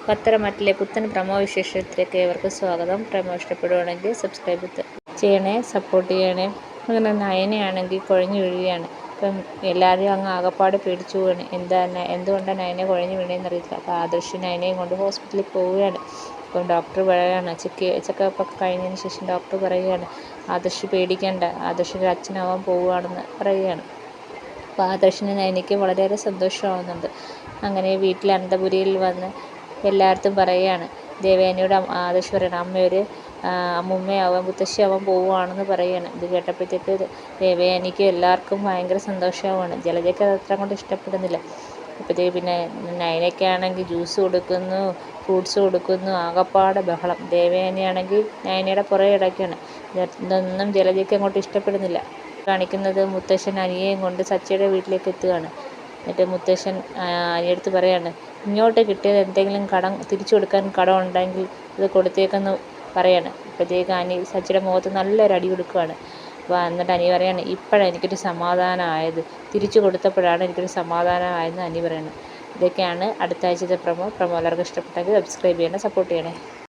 പത്തരമാറ്റിലെ പുത്തൻ പ്രമോ വിശേഷത്തിലേക്ക് ഏവർക്കും സ്വാഗതം. പ്രമോ ഇഷ്ടപ്പെടുവാണെങ്കിൽ സബ്സ്ക്രൈബ് ചെയ്യണേ, സപ്പോർട്ട് ചെയ്യണേ. അങ്ങനെ നയനയാണെങ്കിൽ കുഴഞ്ഞു വീഴുകയാണ്. ഇപ്പം എല്ലാവരും അങ്ങ് ആകപ്പാട് പേടിച്ചു പോവുകയാണ്. എന്തുകൊണ്ടാണ് നയന കുഴഞ്ഞു വീണേന്ന് അറിയില്ല. അപ്പോൾ ആദർശ് നയനയും കൊണ്ട് ഹോസ്പിറ്റലിൽ പോവുകയാണ്. അപ്പം ഡോക്ടർ പറയുകയാണ്, ചെക്കപ്പ് ഒക്കെ കഴിഞ്ഞതിന് ശേഷം ഡോക്ടർ പറയുകയാണ്, ആദർശ് പേടിക്കേണ്ട, ആദർശിൻ്റെ അച്ഛനാവാൻ പോവുകയാണെന്ന് പറയുകയാണ്. അപ്പോൾ ആദർശിന് നയനയ്ക്ക് വളരെയേറെ സന്തോഷമാവുന്നുണ്ട്. അങ്ങനെ വീട്ടിൽ അനന്തപുരിയിൽ വന്ന് എല്ലായിടത്തും പറയുകയാണ്. ദേവയാനിയോട് ആദർശ് പറയണം, അമ്മയൊരു അമ്മുമ്മയാവാൻ മുത്തശ്ശിയാവാൻ പോവുകയാണെന്ന് പറയുകയാണ്. ഇത് കേട്ടപ്പോഴത്തേക്ക് ദേവയാനിക്ക് എല്ലാവർക്കും ഭയങ്കര സന്തോഷമാവുകയാണ്. ജലജയ്ക്ക് അത് അത്ര കൊണ്ട് ഇഷ്ടപ്പെടുന്നില്ല. അപ്പോഴത്തേക്ക് പിന്നെ നയനയ്ക്കാണെങ്കിൽ ജ്യൂസ് കൊടുക്കുന്നു, ഫ്രൂട്ട്സ് കൊടുക്കുന്നു, ആകപ്പാടെ ബഹളം. ദേവയാനിയാണെങ്കിൽ നയനയുടെ പുറകെ കിടക്കുകയാണ്. ഇതൊന്നും ജലജയ്ക്ക് അങ്ങോട്ട് ഇഷ്ടപ്പെടുന്നില്ല. കാണിക്കുന്നത് മുത്തശ്ശൻ അനിയെയും കൊണ്ട് സച്ചിയുടെ വീട്ടിലേക്ക് എത്തുകയാണ്. എന്നിട്ട് മുത്തശ്ശൻ അനിയടുത്ത് പറയാണ്, ഇങ്ങോട്ട് കിട്ടിയത് എന്തെങ്കിലും കടം തിരിച്ചു കൊടുക്കാൻ കടം ഉണ്ടെങ്കിൽ അത് കൊടുത്തേക്കെന്ന് പറയാണ്. അപ്പോഴത്തേക്ക് സച്ചിയുടെ മുഖത്ത് നല്ലൊരു അടി കൊടുക്കുകയാണ്. അപ്പോൾ എന്നിട്ട് അനി പറയാണ്, ഇപ്പോഴാണ് എനിക്കൊരു സമാധാനമായത്, തിരിച്ചു കൊടുത്തപ്പോഴാണ് എനിക്കൊരു സമാധാനമായെന്ന് അനി പറയണം. ഇതൊക്കെയാണ് അടുത്ത ആഴ്ചത്തെ പ്രമോ. എല്ലാവർക്കും ഇഷ്ടപ്പെട്ടെങ്കിൽ സബ്സ്ക്രൈബ് ചെയ്യണേ, സപ്പോർട്ട് ചെയ്യണേ.